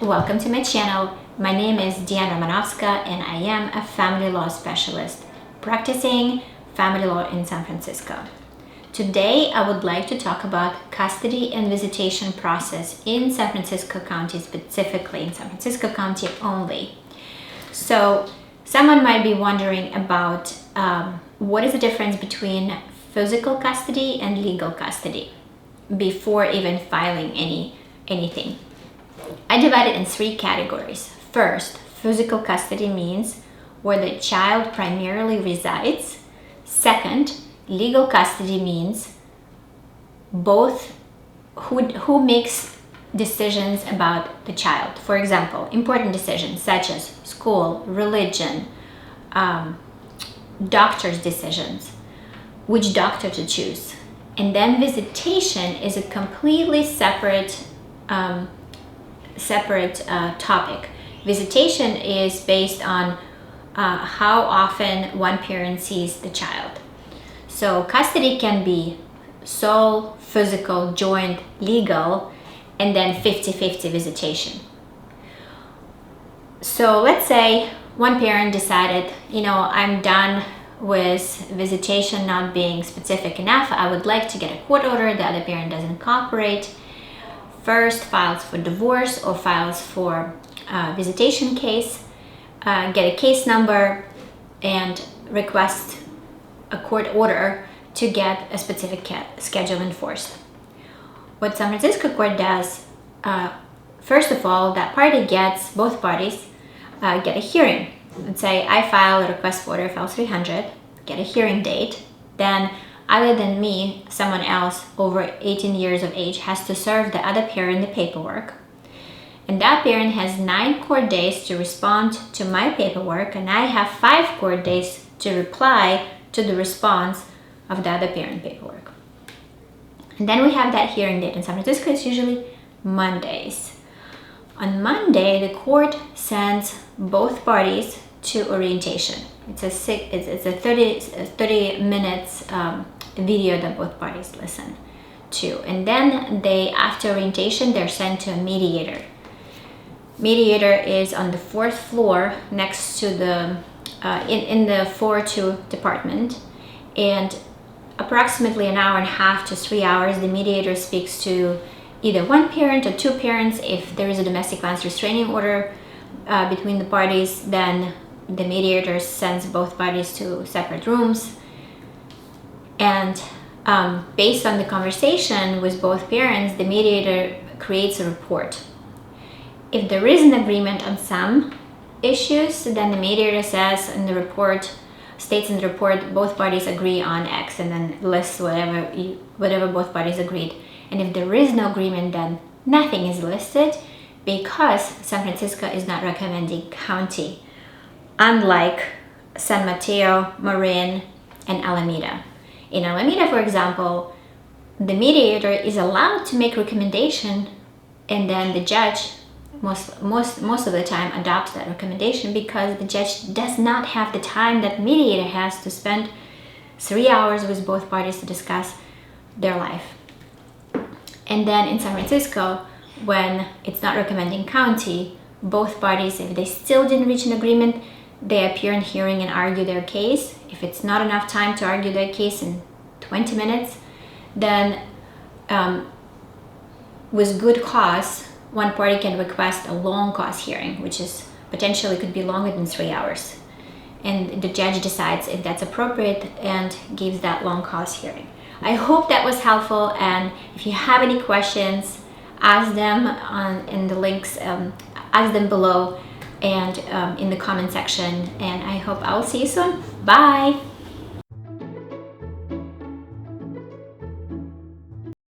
welcome to my channel. My name is Romanov and I am a family law specialist practicing family law in San Francisco. Today I would like to talk about custody and visitation process in San Francisco County, specifically in San Francisco County only. So someone might be wondering about what is the difference between physical custody and legal custody before even filing anything. I divide it in three categories. First, physical custody means where the child primarily resides. Second, legal custody means both who makes decisions about the child. For example, important decisions such as school, religion, doctor's decisions, which doctor to choose. And then visitation is a completely separate topic. Visitation is based on how often one parent sees the child. So custody can be sole, physical, joint, legal, and then 50-50 visitation. So let's say one parent decided, I'm done with visitation not being specific enough. I would like to get a court order. The other parent doesn't cooperate. First, files for divorce or files for visitation case, get a case number and request a court order to get a specific schedule enforced. What San Francisco court does, first of all, both parties get a hearing. Let's say I file a request for order, file 300, get a hearing date, then other than me, someone else over 18 years of age has to serve the other parent the paperwork. And that parent has 9 court days to respond to my paperwork, and I have 5 court days to reply to the response of the other parent paperwork. And then we have that hearing date. In San Francisco, it's usually Mondays. On Monday, the court sends both parties to orientation. It's a 30 minutes video that both parties listen to, and then after orientation they're sent to a mediator. Mediator is on the 4th floor next to the in the 4-2 department, and approximately an hour and a half to 3 hours the mediator speaks to either one parent or 2 parents. If there is a domestic violence restraining order between the parties, then the mediator sends both parties to separate rooms. And based on the conversation with both parents, the mediator creates a report. If there is an agreement on some issues, then the mediator states in the report, both parties agree on X, and then lists whatever both parties agreed. And if there is no agreement, then nothing is listed, because San Francisco is not recommending county, unlike San Mateo, Marin, and Alameda. In Alameda, for example, the mediator is allowed to make recommendation, and then the judge most of the time adopts that recommendation, because the judge does not have the time that mediator has to spend 3 hours with both parties to discuss their life. And then in San Francisco, when it's not recommending county, both parties, if they still didn't reach an agreement, they appear in hearing and argue their case. If it's not enough time to argue their case in 20 minutes, then with good cause, one party can request a long cause hearing, which is potentially could be longer than 3 hours. And the judge decides if that's appropriate and gives that long cause hearing. I hope that was helpful, and if you have any questions, ask them in the links, ask them below and in the comment section, and I hope I'll see you soon. Bye!